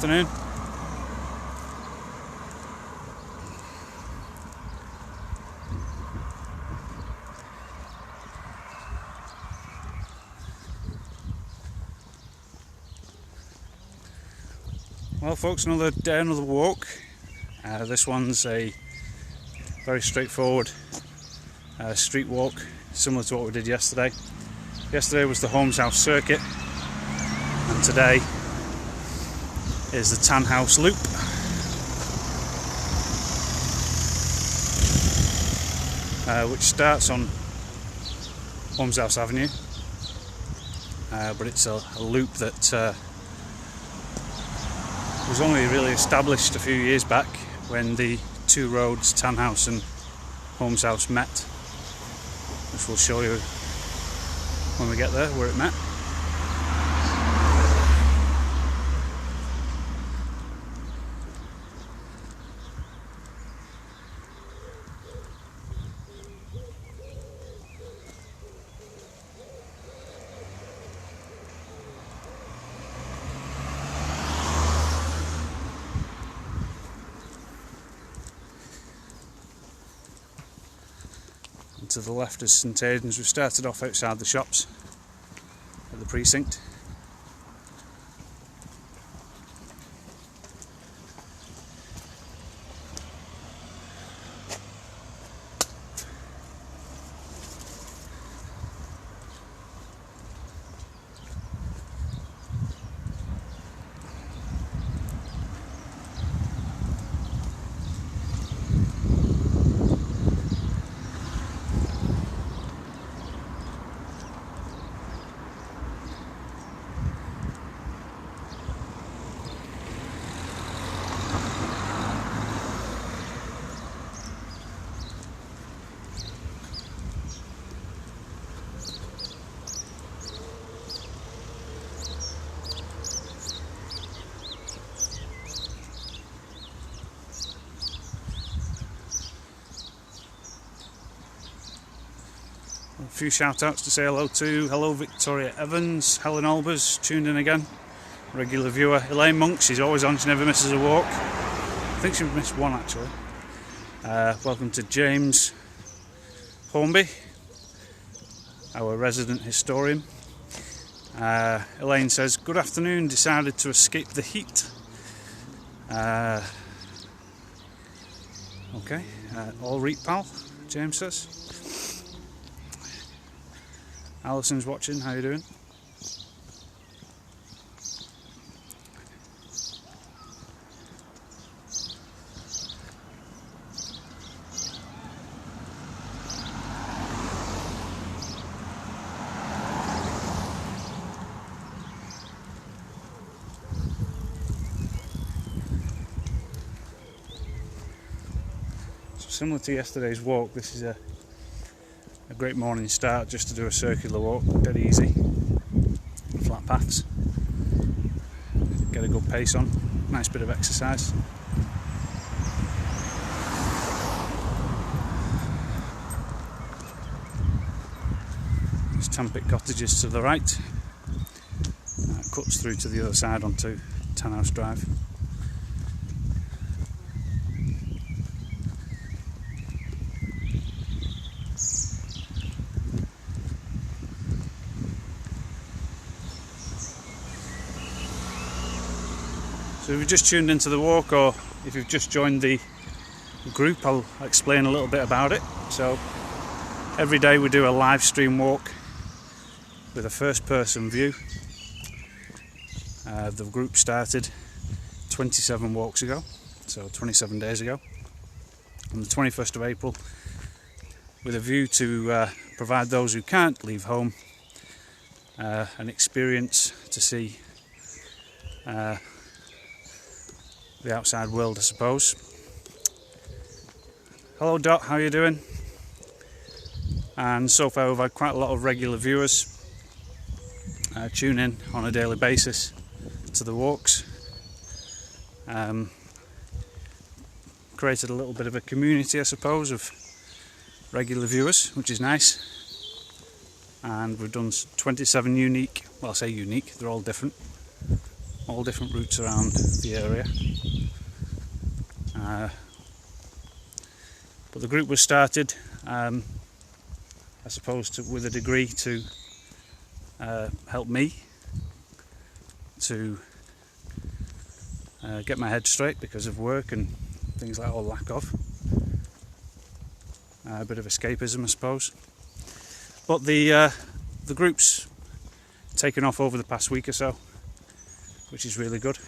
afternoon. Well folks, another day, another walk. This one's a very straightforward street walk, similar to what we did yesterday. Yesterday was the Holmes House circuit, and today is the Tan House loop. Which starts on Holmes House Avenue, but it's a loop that was only really established a few years back when the two roads, Tan House and Holmes House, met, which we'll show you when we get there where it met. To the left is St Aidan's. We've started off outside the shops at the precinct. A few shout outs to say hello to. Hello Victoria Evans, Helen Albers, tuned in again, regular viewer. Elaine Monk, she's always on, she never misses a walk. I think she missed one actually. Welcome to James Hornby, our resident historian. Elaine says, good afternoon, decided to escape the heat. Okay, all reap pal, James says. Alison's watching, how you doing? So similar to yesterday's walk, this is a great morning start just to do a circular walk, dead easy, flat paths, get a good pace on, nice bit of exercise. There's Tampit Cottages to the right, cuts through to the other side onto Tan House Drive. So if you've just tuned into the walk, or if you've just joined the group, I'll explain a little bit about it. So every day we do a live stream walk with a first person view. The group started 27 walks ago, so 27 days ago, on the 21st of April, with a view to provide those who can't leave home an experience to see the outside world, I suppose. Hello Dot, how are you doing? And so far we've had quite a lot of regular viewers tune in on a daily basis to the walks. Created a little bit of a community, I suppose, of regular viewers, which is nice. And we've done 27 unique, well I say unique, they're all different, all different routes around the area. But the group was started, I suppose, with a degree to help me to get my head straight because of work and things like that, or lack of. A bit of escapism, I suppose. But the group's taken off over the past week or so, which is really good.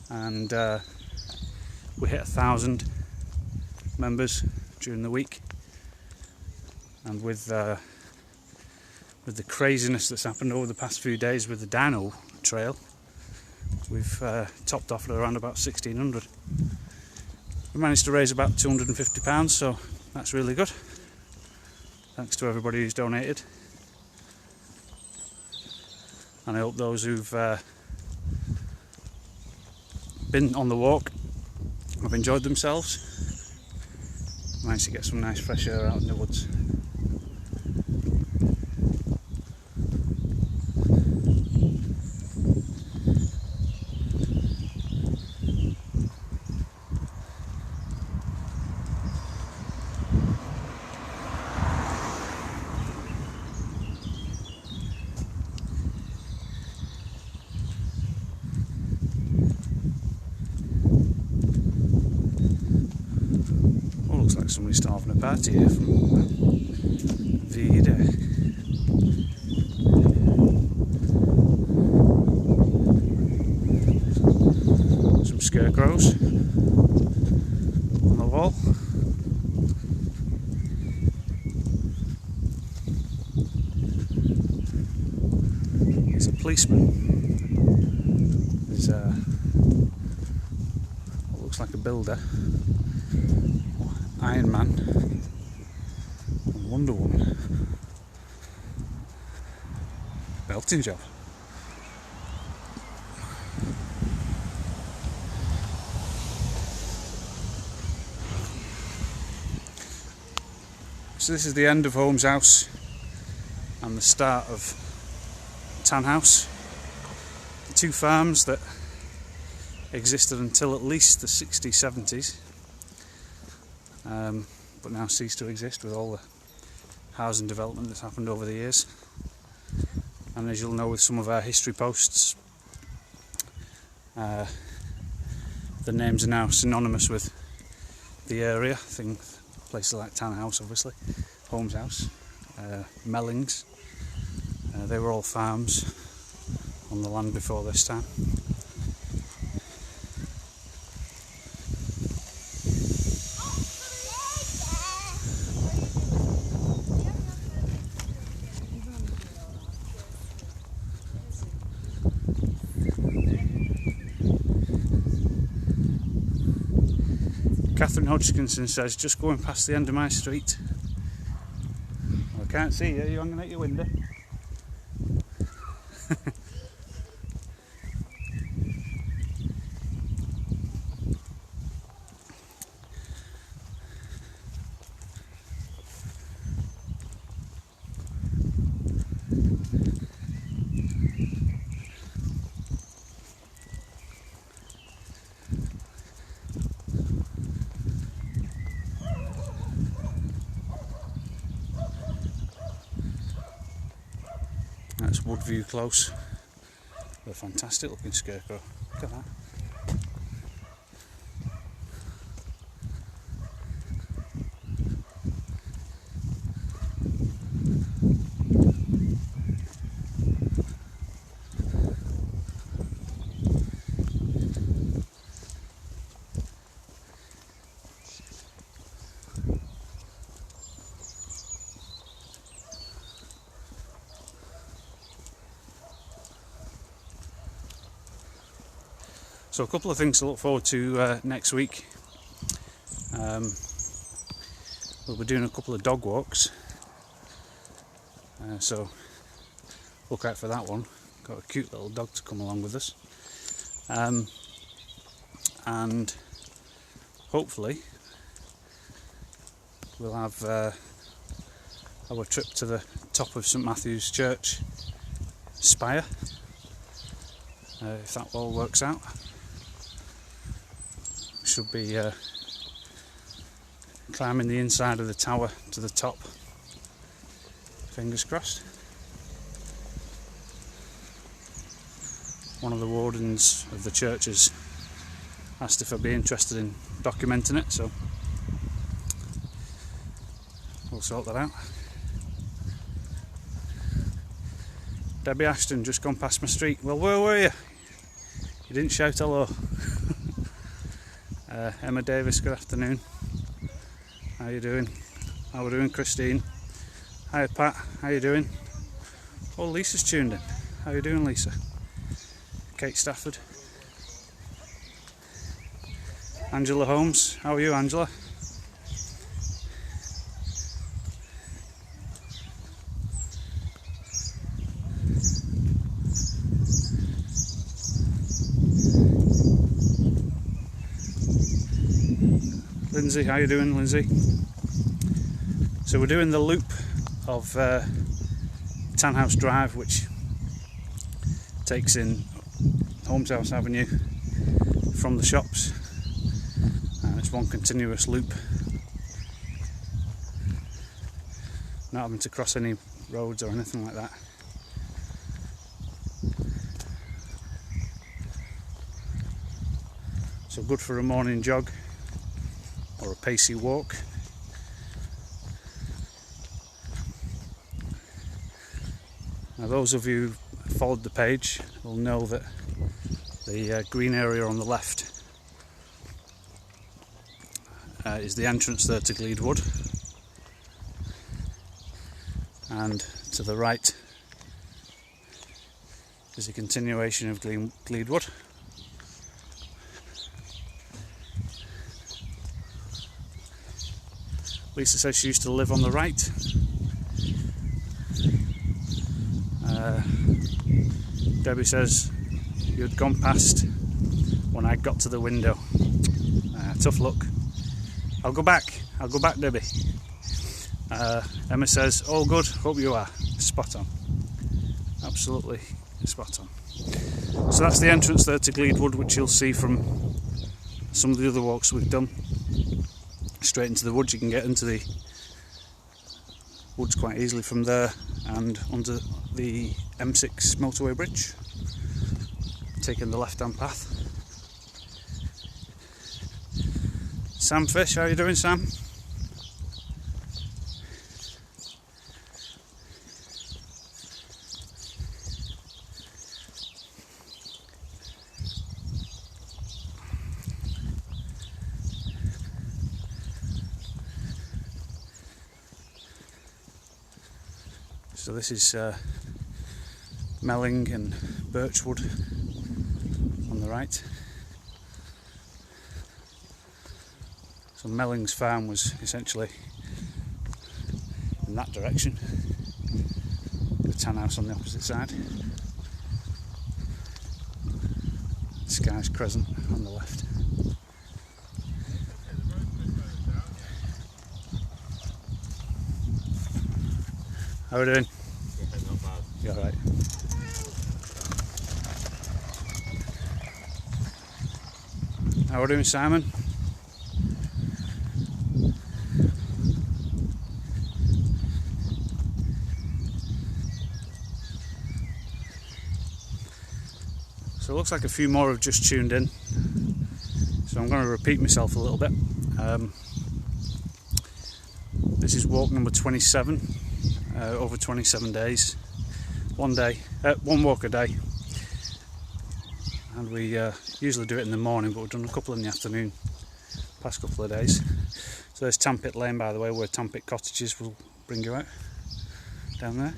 And we hit 1,000 members during the week. And with the craziness that's happened over the past few days with the Dino Trail, we've topped off at around about 1,600. We managed to raise about £250, so that's really good. Thanks to everybody who's donated. And I hope those who've been on the walk have enjoyed themselves. Managed to get some nice fresh air out in the woods. Looks like somebody's still having a party here from Vida. Some scarecrows on the wall. There's a policeman. There's what looks like a builder. Iron Man and Wonder Woman. Belting job. So this is the end of Holmes House and the start of Tan House. The two farms that existed until at least the 60s, 70s. But now cease to exist with all the housing development that's happened over the years. And as you'll know with some of our history posts, the names are now synonymous with the area. Places like Tan House, obviously, Holmes House, Mellings, they were all farms on the land before this time. Catherine Hodgkinson says, just going past the end of my street. Well, I can't see you, you're hanging at your window. That's Woodview Close. A fantastic looking scarecrow. Look at that. So a couple of things to look forward to next week. We'll be doing a couple of dog walks, so look out for that one. Got a cute little dog to come along with us, and hopefully we'll have our trip to the top of St Matthew's Church spire, if that all works out. Should be climbing the inside of the tower to the top. Fingers crossed. One of the wardens of the church has asked if I'd be interested in documenting it, so we'll sort that out. Debbie Ashton just gone past my street. Well, where were you? You didn't shout hello. Emma Davis, good afternoon. How you doing? How we doing, Christine? Hi Pat, how you doing? Oh, Lisa's tuned in. How you doing, Lisa? Kate Stafford. Angela Holmes, how are you, Angela? Lindsay, how you doing, Lindsay? So we're doing the loop of Tanhouse Drive, which takes in Holmes House Avenue from the shops, and it's one continuous loop, not having to cross any roads or anything like that. So good for a morning jog or a pacey walk. Now those of you who followed the page will know that the green area on the left is the entrance there to Glede Wood, and to the right is a continuation of Glede Wood. Lisa says she used to live on the right. Debbie says you had gone past when I got to the window. Tough luck. I'll go back, Debbie. Emma says, all good, hope you are. Spot on. Absolutely spot on. So that's the entrance there to Glede Wood, which you'll see from some of the other walks we've done. Straight into the woods. You can get into the woods quite easily from there and onto the M6 motorway bridge, taking the left-hand path. Sam Fish, how are you doing, Sam? So this is Melling and Birchwood on the right. So Melling's farm was essentially in that direction, the tan house on the opposite side, Sky's Crescent on the left. How are we doing? Not bad. You alright? How are we doing, Simon? So it looks like a few more have just tuned in, so I'm going to repeat myself a little bit. This is walk number 27. Over 27 days, one walk a day, and we usually do it in the morning, but we've done a couple in the afternoon past couple of days. So there's Tampit Lane, by the way, where Tampit Cottages will bring you out down there.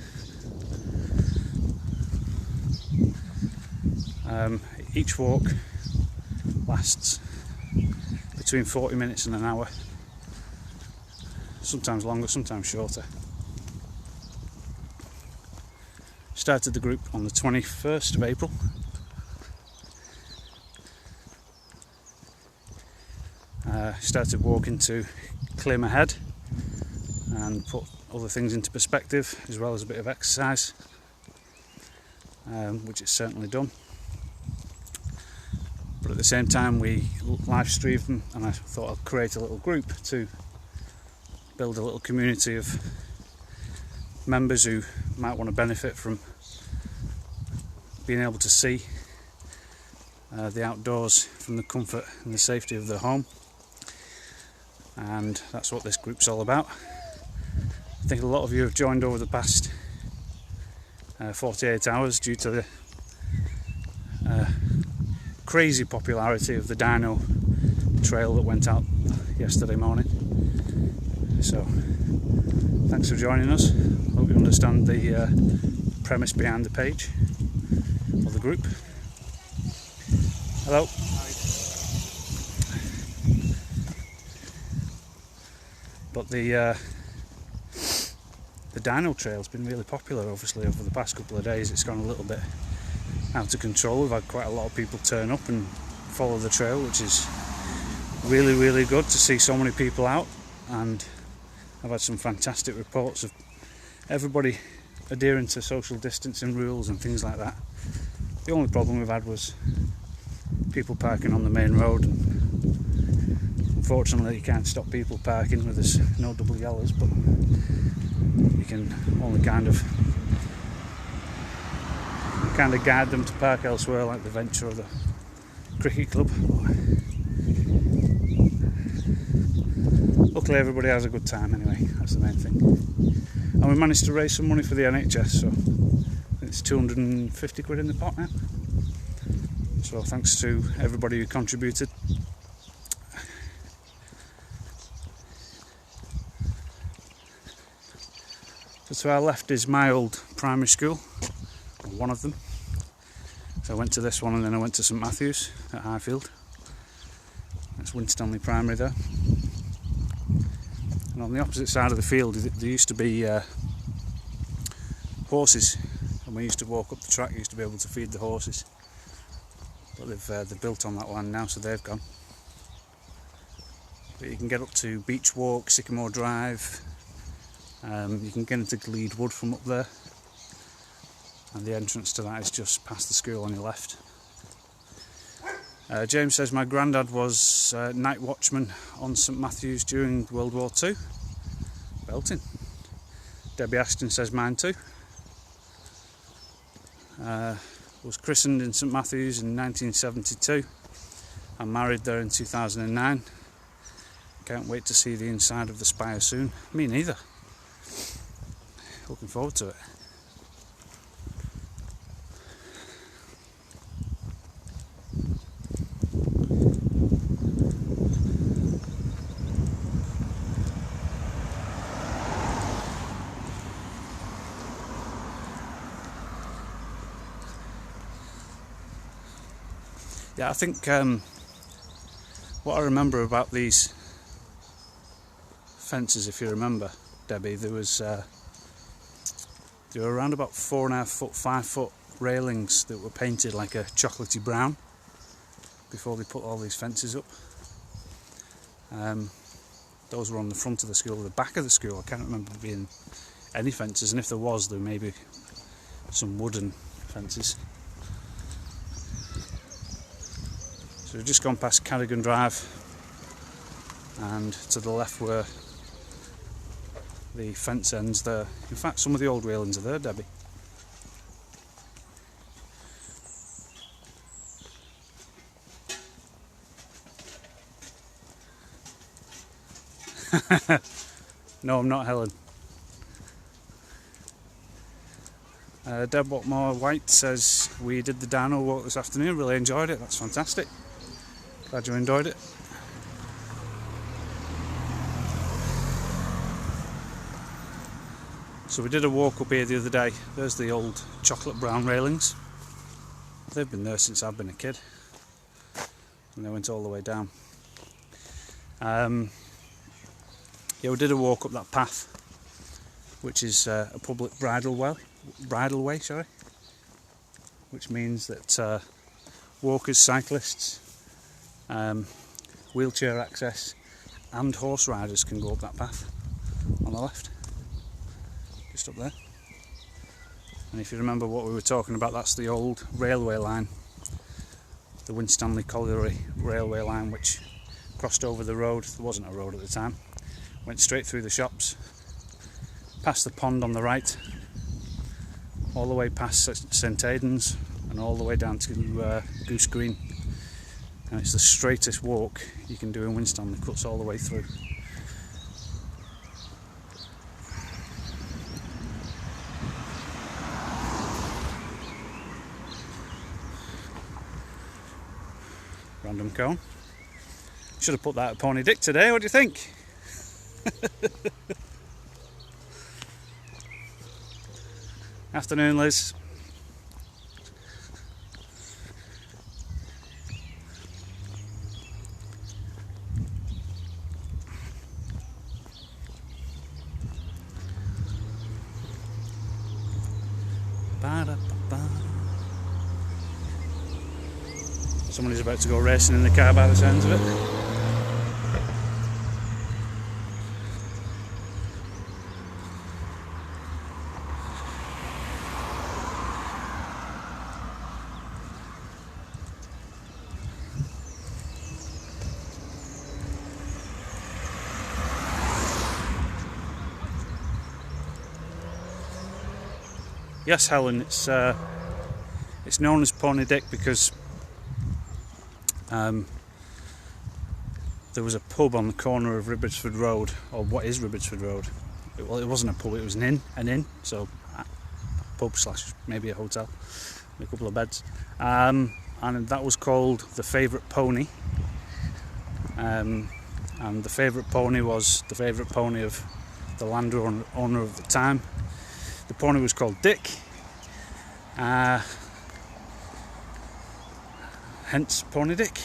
Each walk lasts between 40 minutes and an hour, sometimes longer, sometimes shorter. Started the group on the 21st of April. Started walking to clear my head and put other things into perspective, as well as a bit of exercise, which it's certainly done. the same time we live stream them, and I thought I'd create a little group to build a little community of members who might want to benefit from being able to see the outdoors from the comfort and the safety of their home. And that's what this group's all about. I think a lot of you have joined over the past 48 hours due to the crazy popularity of the Dino trail that went out yesterday morning. So thanks for joining us. Hope you understand the premise behind the page or the group. Hello. But the Dino trail's been really popular, obviously, over the past couple of days. It's gone a little bit out of control. We've had quite a lot of people turn up and follow the trail, which is really, really good to see so many people out. And I've had some fantastic reports of everybody adhering to social distancing rules and things like that. The only problem we've had was people parking on the main road, and unfortunately you can't stop people parking where there's no double yellows, but you can only kind of guide them to park elsewhere, like the Venture or the cricket club. Luckily everybody has a good time anyway, that's the main thing. And we managed to raise some money for the NHS, so it's 250 quid in the pot now. So thanks to everybody who contributed. So to our left is my old primary school, or one of them. So I went to this one and then I went to St Matthew's at Highfield. That's Winstanley Primary there. And on the opposite side of the field there used to be horses, and we used to walk up the track, used to be able to feed the horses. But they've built on that land now, so they've gone. But you can get up to Beach Walk, Sycamore Drive. You can get into Glede Wood from up there, and the entrance to that is just past the school on your left. James says my granddad was night watchman on St Matthew's during World War II. Belting. Debbie Ashton says mine too. Was christened in St Matthew's in 1972 and married there in 2009. Can't wait to see the inside of the spire soon. Me neither. Looking forward to it. Yeah, I think what I remember about these fences, if you remember, Debbie, there were around about 4.5 foot, 5 foot railings that were painted like a chocolatey brown before they put all these fences up. Those were on the front of the school. The back of the school, I can't remember being any fences, and if there was, there may be some wooden fences. So we've just gone past Carrigan Drive, and to the left were the fence ends there. In fact, some of the old railings are there, Debbie. No, I'm not Helen. Deb Watmore White says we did the Dino walk this afternoon, really enjoyed it. That's fantastic. Glad you enjoyed it. So we did a walk up here the other day. There's the old chocolate brown railings. They've been there since I've been a kid, and they went all the way down. Yeah, we did a walk up that path, which is a public bridle way, which means that walkers, cyclists, wheelchair access and horse riders can go up that path on the left, just up there. And if you remember what we were talking about, that's the old railway line the Winstanley Colliery railway line, which crossed over the road. There wasn't a road at the time. Went straight through the shops, past the pond on the right, all the way past St Aidan's and all the way down to Goose Green. And it's the straightest walk you can do in Winstanley, cuts all the way through. Random cone. Should have put that at Pony Dick today, what do you think? Afternoon, Liz. Somebody's about to go racing in the car by the sounds of it. Yes, Helen, it's known as Pony Dick because there was a pub on the corner of Ribbitsford Road, or what is Ribbitsford Road. Well, it wasn't a pub, it was an inn, so a pub slash maybe a hotel, a couple of beds, and that was called the Favourite Pony, and the favourite pony was the favourite pony of the landowner of the time. The pony was called Dick, hence Pony Dick.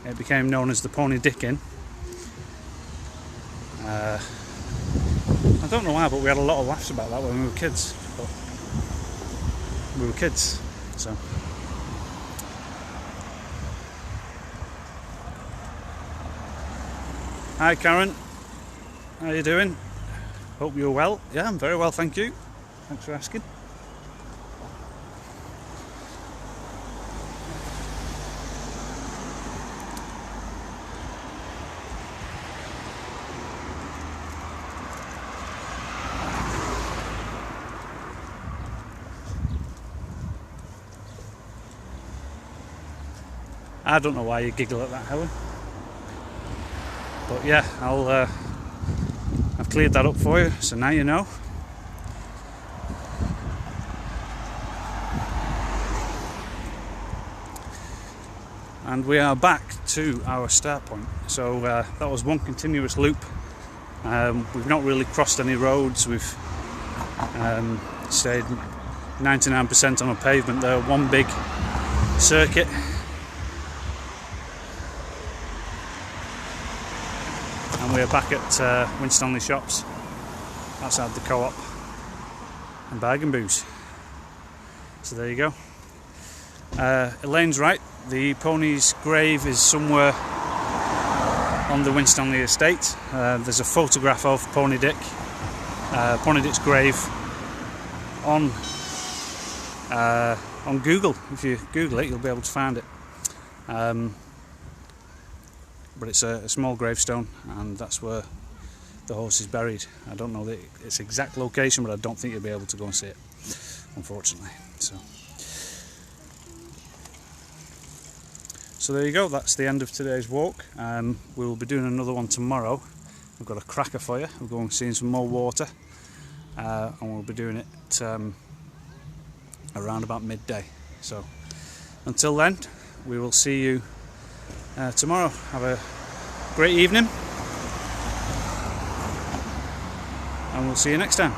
It became known as the Pony Dick Inn. I don't know why, but we had a lot of laughs about that when we were kids. But we were kids, so. Hi Karen, how are you doing? Hope you're well. Yeah, I'm very well, thank you. Thanks for asking. I don't know why you giggle at that, Helen. But yeah, I've cleared that up for you, so now you know. And we are back to our start point. So that was one continuous loop. We've not really crossed any roads. We've stayed 99% on a pavement there. One big circuit. And we're back at Winstanley shops outside the co-op and Bargain Booze. So there you go. Elaine's right, the pony's grave is somewhere on the Winstanley estate. There's a photograph of Pony Dick's grave on Google. If you Google it, you'll be able to find it. But it's a small gravestone, and that's where the horse is buried. I don't know its exact location, but I don't think you'll be able to go and see it, unfortunately. So there you go, that's the end of today's walk. We'll be doing another one tomorrow. We've got a cracker for you. We're going to see some more water, and we'll be doing it around about midday. So until then, we will see you tomorrow. Have a great evening, and we'll see you next time.